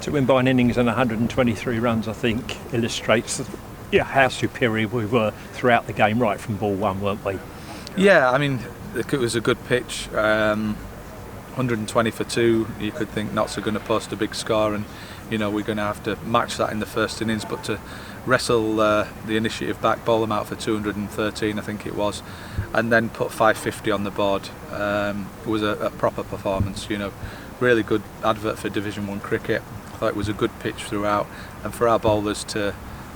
To win by an innings and 123 runs, I think, illustrates how superior we were throughout the game, right from ball one, weren't we? Yeah, I mean, it was a good pitch. 120 for 2, you could think Notts are going to post a big score, and we're going to have to match that in the first innings, but to wrestle the initiative back, bowl them out for 213 I think it was, and then put 550 on the board was a proper performance. Really good advert for Division 1 cricket. I thought it was a good pitch throughout, and for our bowlers to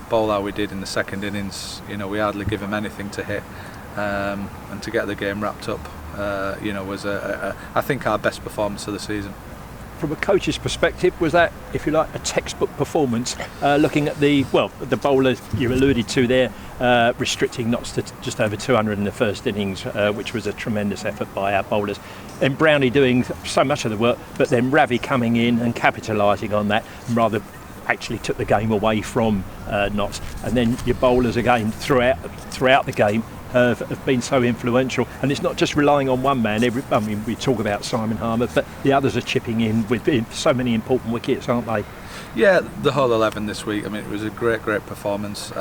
bowl how we did in the second innings, we hardly give them anything to hit, and to get the game wrapped up was I think our best performance of the season. From a coach's perspective, was that, if you like, a textbook performance? Looking at the bowlers you alluded to there, restricting Notts to just over 200 in the first innings, which was a tremendous effort by our bowlers. And Brownie doing so much of the work, but then Ravi coming in and capitalising on that, and rather actually took the game away from Notts. And then your bowlers again throughout the game have been so influential, and it's not just relying on one man. We talk about Simon Harmer, but the others are chipping in with so many important wickets, aren't they? Yeah, the whole 11 this week. I mean, it was a great performance.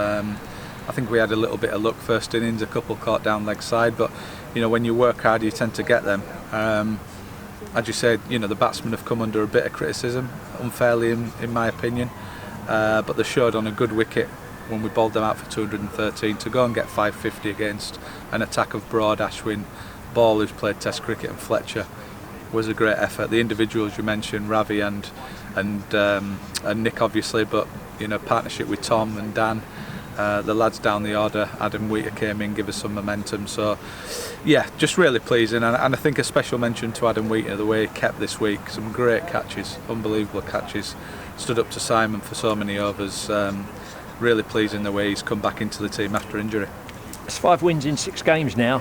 I think we had a little bit of luck first innings, a couple caught down leg side, but when you work hard, you tend to get them. As you said, the batsmen have come under a bit of criticism, unfairly in my opinion, but they showed on a good wicket when we bowled them out for 213 to go and get 550 against an attack of Broad, Ashwin, Ball, who's played Test cricket, and Fletcher, was a great effort. The individuals you mentioned, Ravi and Nick obviously, but partnership with Tom and Dan, the lads down the order, Adam Wheater came in, give us some momentum. So yeah, just really pleasing, and I think a special mention to Adam Wheater, the way he kept this week. Some great catches, unbelievable catches, stood up to Simon for so many overs. Really pleasing the way he's come back into the team after injury. It's 5 wins in 6 games now.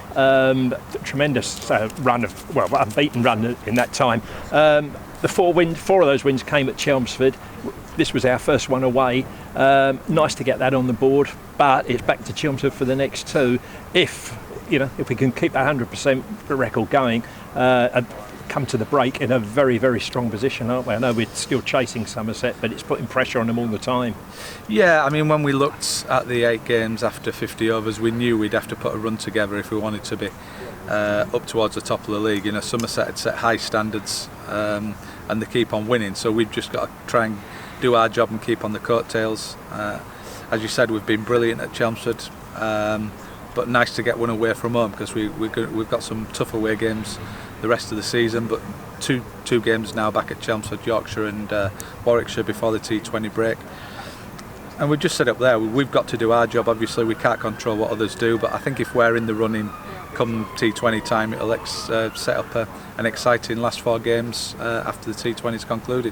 Tremendous run unbeaten run in that time. The 4 of those wins came at Chelmsford. This was our first one away. Nice to get that on the board, but it's back to Chelmsford for the next 2. If we can keep that 100% record going, and come to the break in a very, very strong position, aren't we? I know we're still chasing Somerset, but it's putting pressure on them all the time. Yeah, I mean, when we looked at the 8 games after 50 overs, we knew we'd have to put a run together if we wanted to be up towards the top of the league. Somerset had set high standards, and they keep on winning, so we've just got to try and do our job and keep on the coattails. As you said, we've been brilliant at Chelmsford, but nice to get one away from home, because we've got some tough away games the rest of the season, but two games now back at Chelmsford, Yorkshire and Warwickshire before the T20 break. And we've just set up there, we've got to do our job. Obviously we can't control what others do, but I think if we're in the running come T20 time, it'll set up an exciting last 4 games after the T20's concluded.